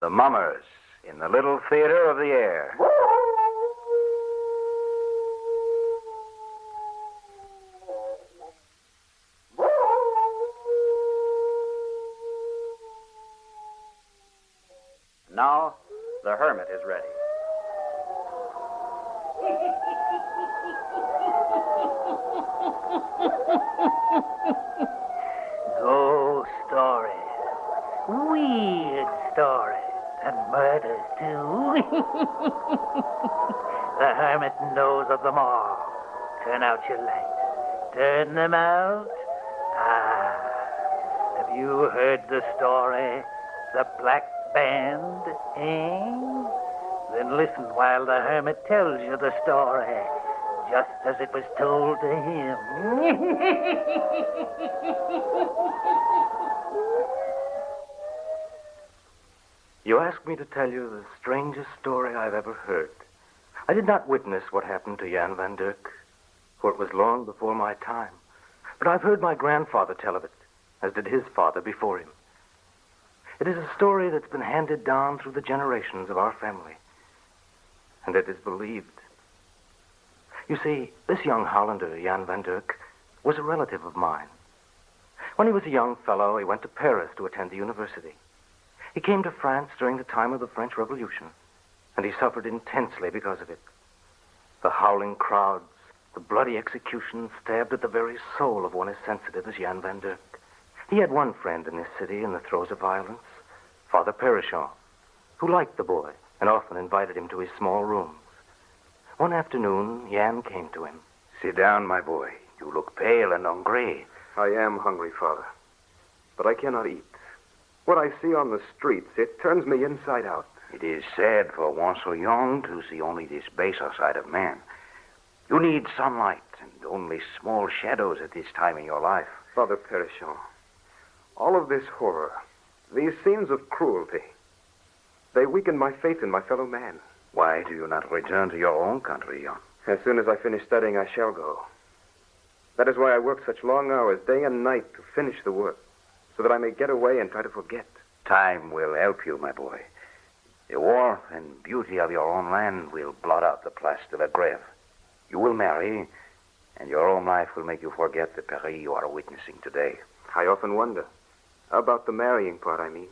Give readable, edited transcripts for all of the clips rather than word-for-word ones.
The Mummers in the Little Theater of the Air. Now, the Hermit is ready. Ghost stories. Weird stories. And murders, too. The Hermit knows of them all. Turn out your lights. Turn them out. Have you heard the story? The Black Band, eh? Then listen while the Hermit tells you the story, just as it was told to him. You ask me to tell you the strangest story I've ever heard. I did not witness what happened to Jan van Dirk, for it was long before my time. But I've heard my grandfather tell of it, as did his father before him. It is a story that's been handed down through the generations of our family, and it is believed. You see, this young Hollander, Jan van Dirk, was a relative of mine. When he was a young fellow, he went to Paris to attend the university. He came to France during the time of the French Revolution, and he suffered intensely because of it. The howling crowds, the bloody executions stabbed at the very soul of one as sensitive as Jan van Dirk. He had one friend in this city in the throes of violence, Father Perichon, who liked the boy and often invited him to his small rooms. One afternoon, Jan came to him. Sit down, my boy. You look pale and hungry. I am hungry, Father, but I cannot eat. What I see on the streets, it turns me inside out. It is sad for one so young to see only this baser side of man. You need sunlight and only small shadows at this time in your life. Father Perichon, all of this horror, these scenes of cruelty, they weaken my faith in my fellow man. Why do you not return to your own country, Jan? As soon as I finish studying, I shall go. That is why I work such long hours, day and night, to finish the work, so that I may get away and try to forget. Time will help you, my boy. The warmth and beauty of your own land will blot out the Place de la Grève. You will marry, and your own life will make you forget the peril you are witnessing today. I often wonder. About the marrying part, I mean.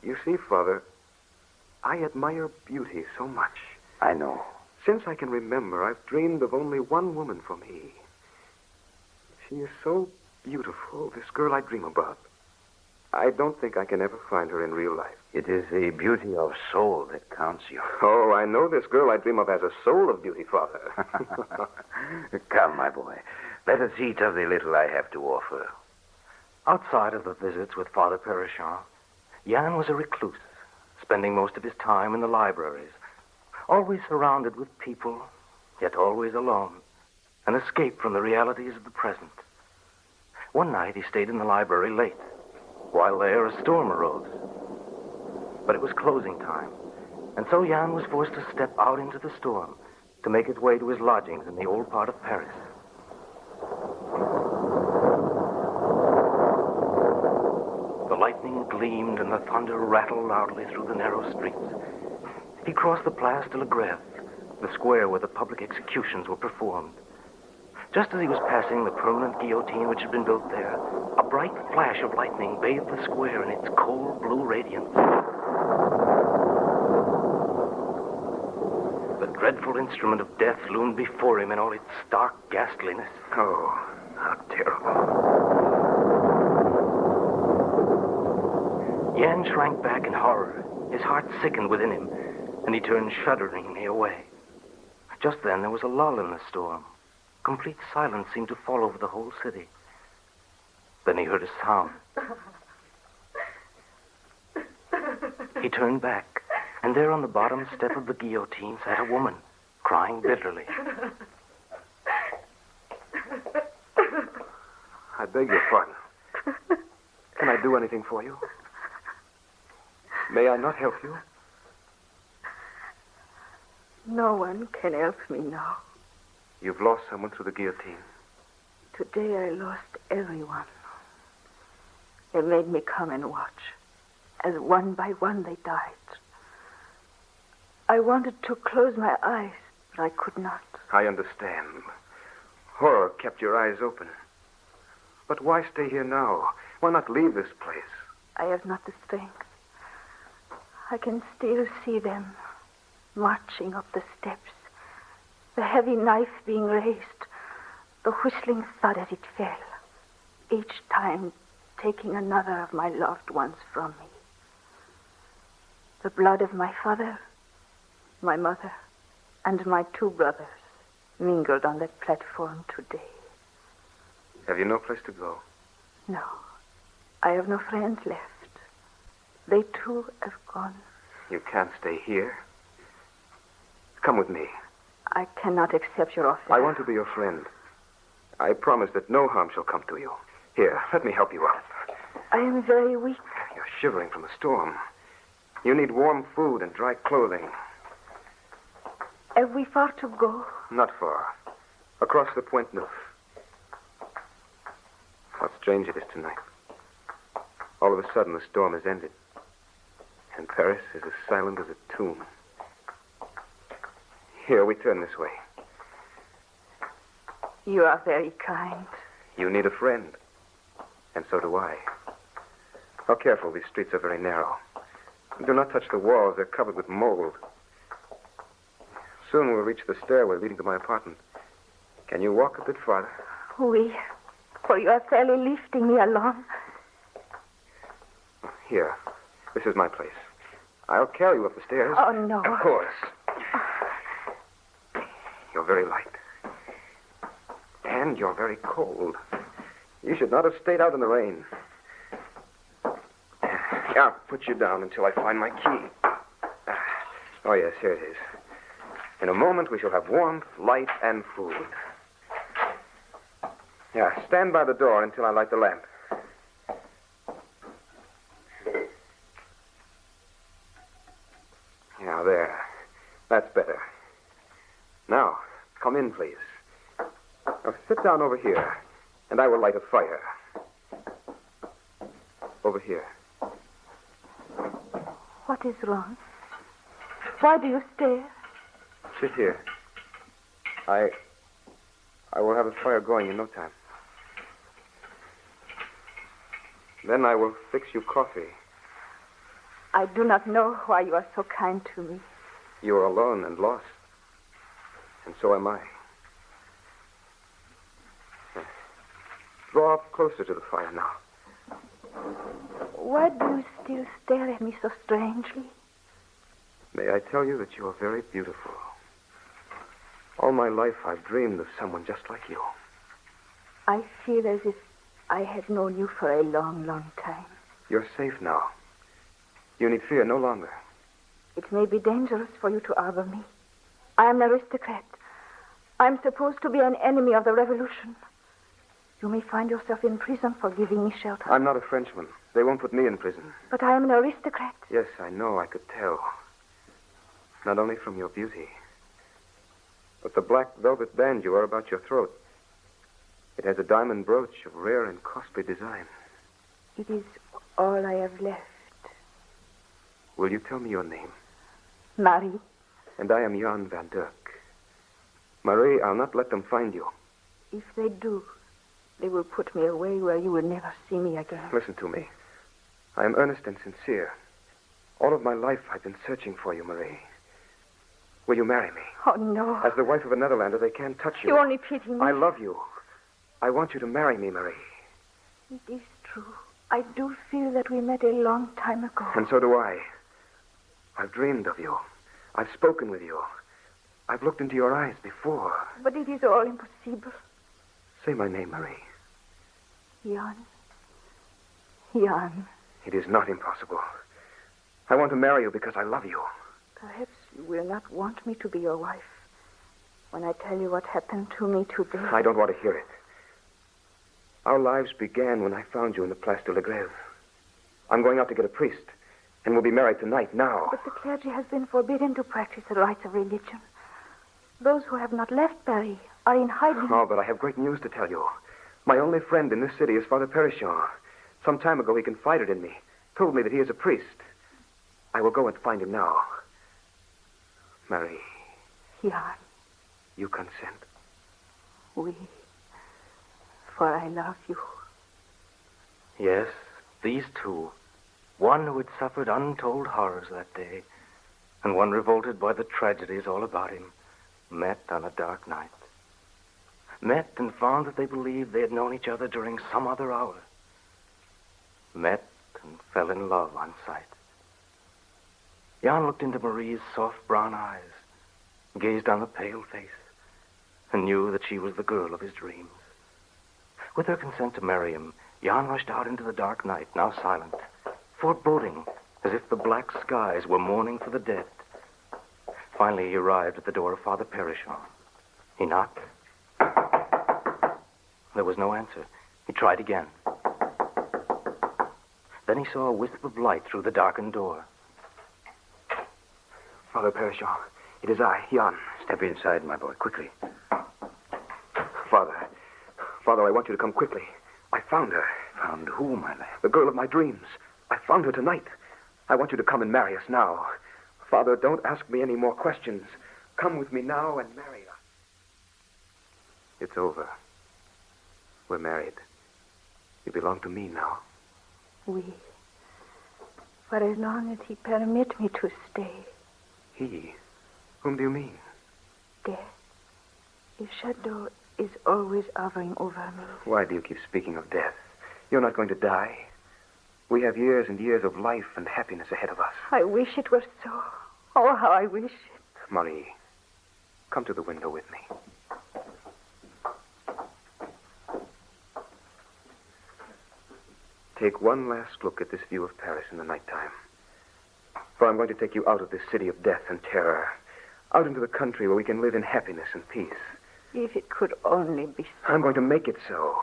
You see, Father, I admire beauty so much. I know. Since I can remember, I've dreamed of only one woman for me. She is so beautiful, this girl I dream about. I don't think I can ever find her in real life. It is the beauty of soul that counts you. Oh, I know this girl I dream of has a soul of beauty, Father. Come, my boy. Let us eat of the little I have to offer. Outside of the visits with Father Perichon, Jan was a recluse, spending most of his time in the libraries, always surrounded with people, yet always alone, an escape from the realities of the present. One night he stayed in the library late. While there, a storm arose. But it was closing time, and so Jan was forced to step out into the storm to make his way to his lodgings in the old part of Paris. The lightning gleamed and the thunder rattled loudly through the narrow streets. He crossed the Place de la Grève, the square where the public executions were performed. Just as he was passing the permanent guillotine which had been built there, a bright flash of lightning bathed the square in its cold blue radiance. The dreadful instrument of death loomed before him in all its stark ghastliness. Oh, how terrible. Jan shrank back in horror. His heart sickened within him, and he turned shudderingly away. Just then, there was a lull in the storm. Complete silence seemed to fall over the whole city. Then he heard a sound. He turned back, and there on the bottom step of the guillotine sat a woman, crying bitterly. I beg your pardon. Can I do anything for you? May I not help you? No one can help me now. You've lost someone through the guillotine. Today I lost everyone. They made me come and watch. as one by one they died. I wanted to close my eyes, but I could not. I understand. Horror kept your eyes open. But why stay here now? Why not leave this place? I have not the strength. I can still see them marching up the steps, the heavy knife being raised, the whistling thud as it fell, each time taking another of my loved ones from me. The blood of my father, my mother, and my 2 brothers mingled on that platform today. Have you no place to go? No, I have no friends left. They too have gone. You can't stay here. Come with me. I cannot accept your offer. I want to be your friend. I promise that no harm shall come to you. Here, let me help you out. I am very weak. You're shivering from the storm. You need warm food and dry clothing. Have we far to go? Not far. Across the Point Neuf. How strange it is tonight. All of a sudden, the storm has ended. And Paris is as silent as a tomb. Here, we turn this way. You are very kind. You need a friend. And so do I. Now, careful. These streets are very narrow. Do not touch the walls. They're covered with mold. Soon we'll reach the stairway leading to my apartment. Can you walk a bit farther? Oui, for you are fairly lifting me along. Here. This is my place. I'll carry you up the stairs. Oh, no. Of course. You're very light. And you're very cold. You should not have stayed out in the rain. I'll put you down until I find my key. Oh, yes, here it is. In a moment, we shall have warmth, light, and food. Yeah, stand by the door until I light the lamp. Yeah, there. That's better. Now, come in, please. Now, sit down over here, and I will light a fire. Over here. What is wrong? Why do you stare? Sit here. I will have a fire going in no time. Then I will fix you coffee. I do not know why you are so kind to me. You are alone and lost. And so am I. Draw up closer to the fire now. Why do you still stare at me so strangely? May I tell you that you are very beautiful. All my life I've dreamed of someone just like you. I feel as if I had known you for a long, long time. You're safe now. You need fear no longer. It may be dangerous for you to harbor me. I am an aristocrat. I'm supposed to be an enemy of the revolution. You may find yourself in prison for giving me shelter. I'm not a Frenchman. They won't put me in prison. But I am an aristocrat. Yes, I know. I could tell. Not only from your beauty, but the black velvet band you wear about your throat. It has a diamond brooch of rare and costly design. It is all I have left. Will you tell me your name? Marie. And I am Jan van Dirk. Marie, I'll not let them find you. If they do, they will put me away where you will never see me again. Listen to me. I am earnest and sincere. All of my life I've been searching for you, Marie. Will you marry me? Oh, no. As the wife of a Netherlander, they can't touch you. You only pity me. I love you. I want you to marry me, Marie. It is true. I do feel that we met a long time ago. And so do I. I've dreamed of you. I've spoken with you. I've looked into your eyes before. But it is all impossible. Say my name, Marie. Jan. Jan. It is not impossible. I want to marry you because I love you. Perhaps you will not want me to be your wife when I tell you what happened to me today. I don't want to hear it. Our lives began when I found you in the Place de la Grève. I'm going out to get a priest, and we'll be married tonight, now. But the clergy has been forbidden to practice the rites of religion. Those who have not left Paris are in hiding. Oh, but I have great news to tell you. My only friend in this city is Father Perichon. Some time ago, he confided in me. told me that he is a priest. I will go and find him now. Marie, Jan, you consent? we. For I love you. Yes, these two. One who had suffered untold horrors that day, and one revolted by the tragedies all about him, met on a dark night. Met and found that they believed they had known each other during some other hour. Met and fell in love on sight. Jan looked into Marie's soft brown eyes, gazed on the pale face, and knew that she was the girl of his dreams. With her consent to marry him, Jan rushed out into the dark night, now silent, foreboding, as if the black skies were mourning for the dead. Finally, he arrived at the door of Father Perishon. He knocked. There was no answer. He tried again. Then he saw a wisp of light through the darkened door. Father Perishon, it is I, Jan. Step inside, my boy, quickly. Father, I want you to come quickly. I found her. Found who, my lad? The girl of my dreams. I found her tonight. I want you to come and marry us now. Father, don't ask me any more questions. Come with me now and marry us. It's over. We're married. You belong to me now. We. For as long as he permit me to stay. He? Whom do you mean? Death. His shadow is always hovering over me. Why do you keep speaking of death? You're not going to die. We have years and years of life and happiness ahead of us. I wish it were so. Oh, how I wish it. Marie, come to the window with me. Take one last look at this view of Paris in the nighttime. For I'm going to take you out of this city of death and terror, out into the country where we can live in happiness and peace. If it could only be so. I'm going to make it so.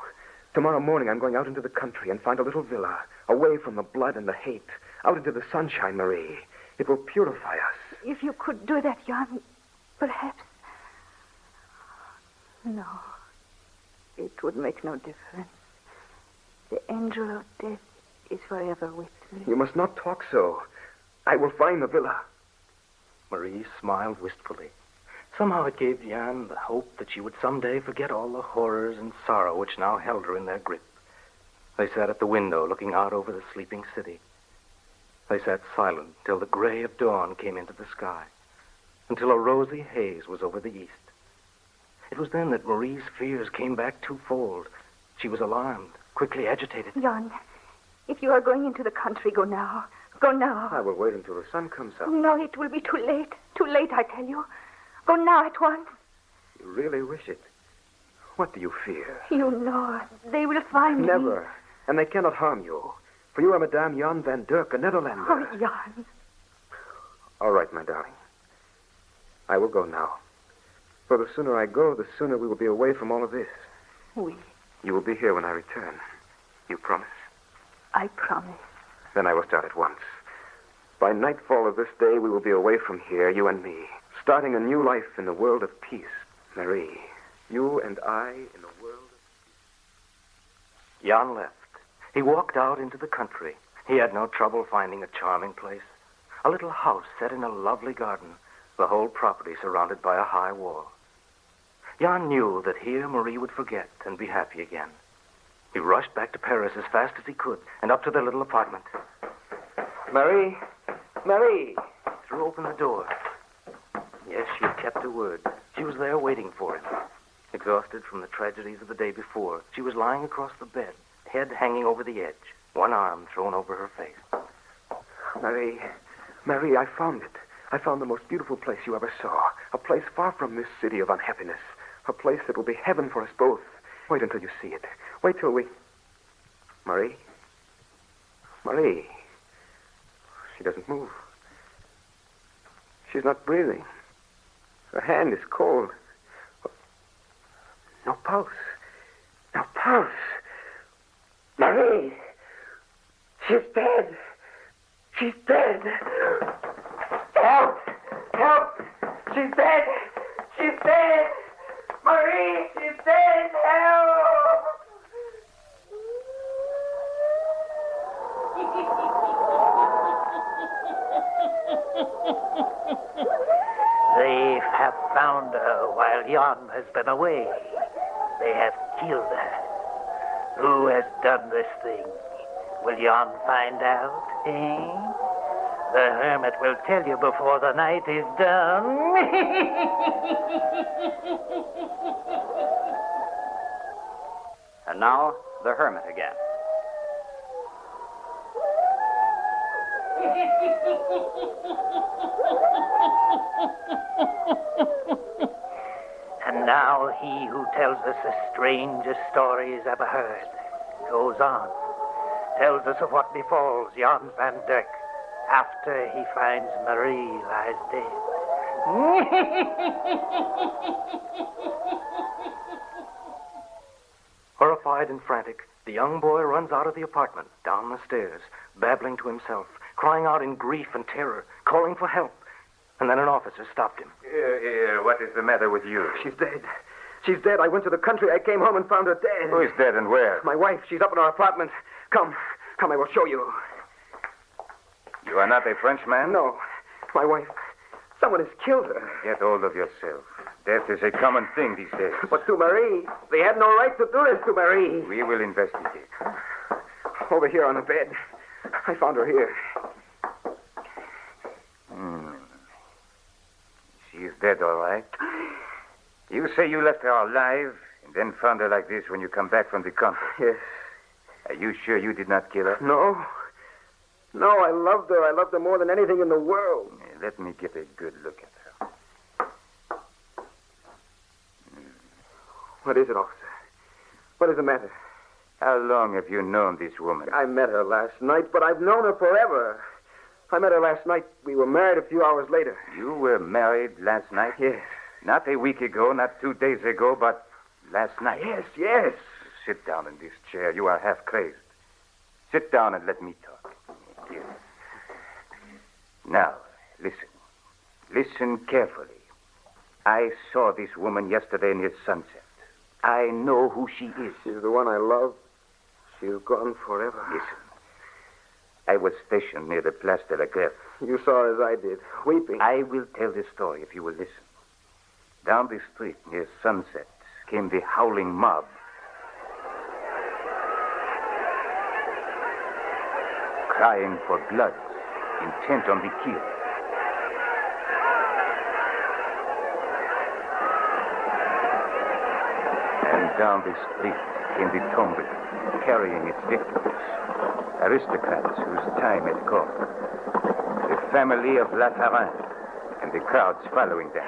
Tomorrow morning, I'm going out into the country and find a little villa, away from the blood and the hate, out into the sunshine, Marie. It will purify us. If you could do that, Jan, perhaps. No. It would make no difference. The angel of death is forever with me. You must not talk so. I will find the villa. Marie smiled wistfully. Somehow it gave Jan the hope that she would someday forget all the horrors and sorrow which now held her in their grip. They sat at the window looking out over the sleeping city. They sat silent till the gray of dawn came into the sky, until a rosy haze was over the east. It was then that Marie's fears came back twofold. She was alarmed, quickly agitated. Jan, if you are going into the country, go now. Go now. I will wait until the sun comes up. No, it will be too late. Too late, I tell you. Go now at once. You really wish it? What do you fear? You know, they will find me. Never. And they cannot harm you. For you are Madame Jan van Dirk, a Netherlander. Oh, Jan. All right, my darling. I will go now. For the sooner I go, the sooner we will be away from all of this. We. You will be here when I return. You promise? I promise. Then I will start at once. By nightfall of this day, we will be away from here, you and me, starting a new life in the world of peace. Marie, you and I in the world of peace. Jan left. He walked out into the country. He had no trouble finding a charming place. A little house set in a lovely garden, the whole property surrounded by a high wall. Jan knew that here Marie would forget and be happy again. He rushed back to Paris as fast as he could and up to their little apartment. Marie! Marie! Threw open the door. Yes, she had kept her word. She was there waiting for him. Exhausted from the tragedies of the day before, she was lying across the bed, head hanging over the edge, one arm thrown over her face. Marie, I found it. I found the most beautiful place you ever saw. A place far from this city of unhappiness. A place that will be heaven for us both. Wait until you see it. Wait till we... Marie? Marie? She doesn't move. She's not breathing. Her hand is cold. No pulse. No pulse. Marie! She's dead. She's dead. Help! Help! She's dead. She's dead. Marie, she's dead. Help! They have found her while Jan has been away. They have killed her. Who has done this thing? Will Jan find out, eh? The hermit will tell you before the night is done. And now, the hermit again. And now he who tells us the strangest stories ever heard goes on, tells us of what befalls Jan van Dyck after he finds Marie lies dead. Horrified and frantic, the young boy runs out of the apartment, down the stairs, babbling to himself, crying out in grief and terror, calling for help. And then an officer stopped him. Here, what is the matter with you? She's dead. She's dead. I went to the country. I came home and found her dead. Who is dead and where? My wife. She's up in our apartment. Come, I will show you. You are not a Frenchman? No, my wife. Someone has killed her. Get hold of yourself. Death is a common thing these days. But to Marie, they had no right to do this to Marie. We will investigate. Over here on the bed. I found her here. She is dead, all right. You say you left her alive and then found her like this when you come back from the country. Yes. Are you sure you did not kill her? No. No, I loved her. I loved her more than anything in the world. Let me get a good look at her. What is it, officer? What is the matter? How long have you known this woman? I met her last night, but I've known her forever. I met her last night. We were married a few hours later. You were married last night? Yes. Not a week ago, not 2 days ago, but last night. Yes. Sit down in this chair. You are half crazed. Sit down and let me talk. Here. Now, listen. Listen carefully. I saw this woman yesterday near sunset. I know who she is. She's the one I love. She's gone forever. Listen. I was stationed near the Place de la Grève. You saw her as I did, weeping. I will tell the story if you will listen. Down the street near sunset came the howling mob. Crying for blood, intent on the kill. And down the street came the tombe, carrying its victims. Aristocrats whose time had come. The family of Lafarin and the crowds following them.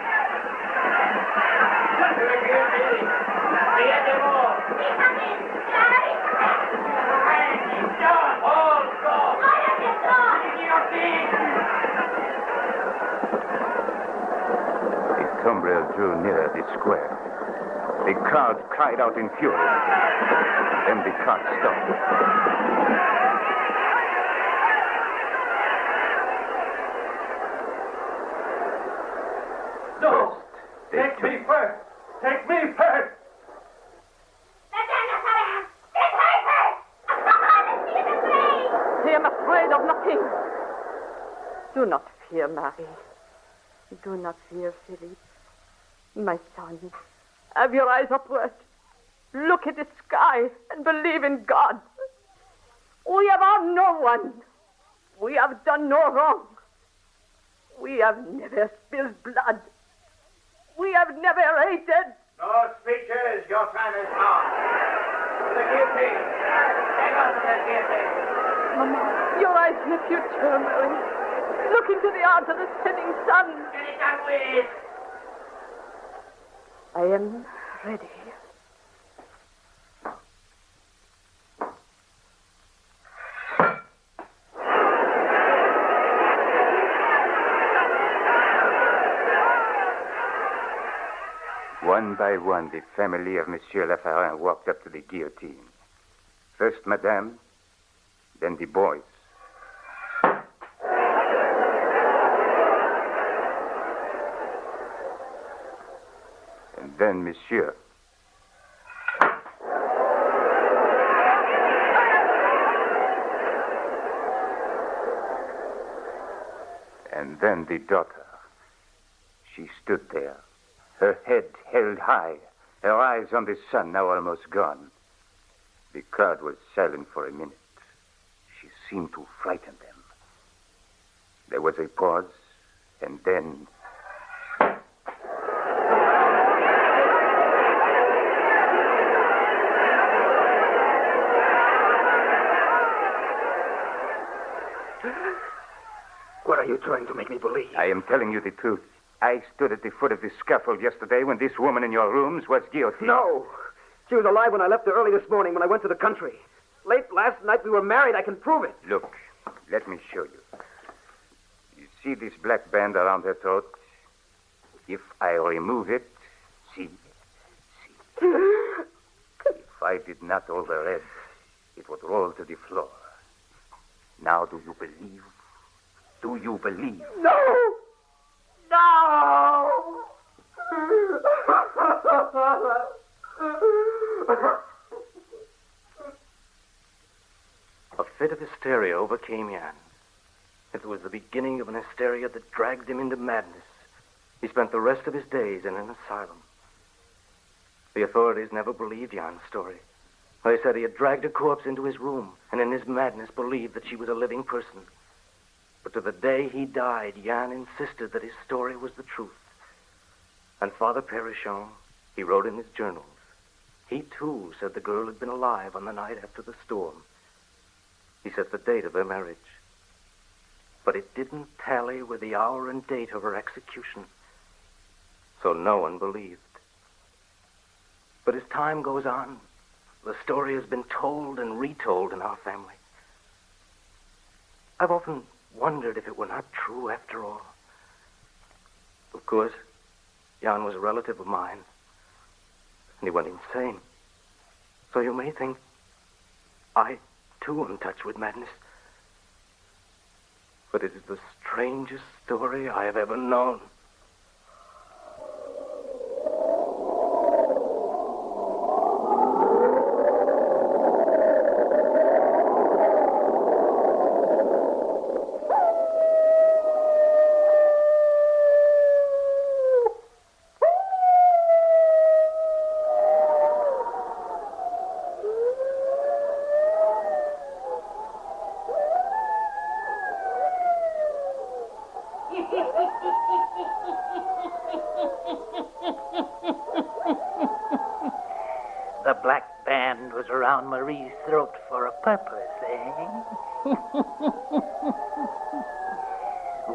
The tumbrel drew nearer the square. The crowd cried out in fury. Then the cart stopped. No! Take me first! Take me first! I am afraid of nothing. Do not fear, Marie. Do not fear, Philippe. My son, have your eyes upward. Look at the sky and believe in God. We have harmed no one. We have done no wrong. We have never spilled blood. We have never hated. No speeches. Your time is gone. To the guillotine. Take us to the guillotine. Mama, your eyes in the future, Mary. Look into the eyes of the setting sun. Get it done with. I am ready. One by one, the family of Monsieur Lafarin walked up to the guillotine. First Madame, then the boys. And then Monsieur. And then the daughter. She stood there, her head held high, her eyes on the sun, now almost gone. The crowd was silent for a minute. She seemed to frighten them. There was a pause, and then... What are you trying to make me believe? I am telling you the truth. I stood at the foot of the scaffold yesterday when this woman in your rooms was guilty. No. She was alive when I left her early this morning when I went to the country. Late last night we were married. I can prove it. Look, let me show you. You see this black band around her throat? If I remove it, see? If I did not hold the red, it would roll to the floor. Now do you believe? Do you believe? No! No! A fit of hysteria overcame Jan. It was the beginning of an hysteria that dragged him into madness. He spent the rest of his days in an asylum. The authorities never believed Jan's story. They said he had dragged a corpse into his room and in his madness believed that she was a living person. But to the day he died, Jan insisted that his story was the truth. And Father Perichon, he wrote in his journals, he too said the girl had been alive on the night after the storm. He set the date of her marriage. But it didn't tally with the hour and date of her execution. So no one believed. But as time goes on, the story has been told and retold in our family. I've often wondered if it were not true after all. Of course, Jan was a relative of mine, and he went insane. So you may think I, too, am touched with madness. But it is the strangest story I have ever known. The black band was around Marie's throat for a purpose, eh?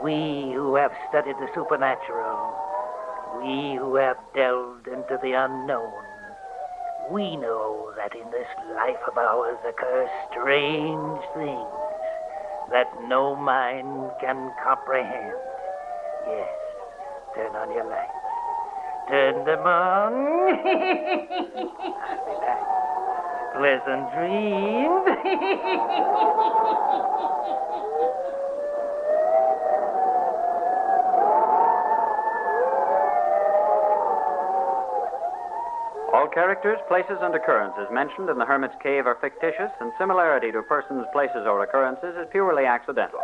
We who have studied the supernatural, we who have delved into the unknown, we know that in this life of ours occur strange things that no mind can comprehend. Yes, turn on your lights. Turn them on. I'll be back. Pleasant dreams. All characters, places, and occurrences mentioned in the Hermit's Cave are fictitious, and similarity to persons, places, or occurrences is purely accidental.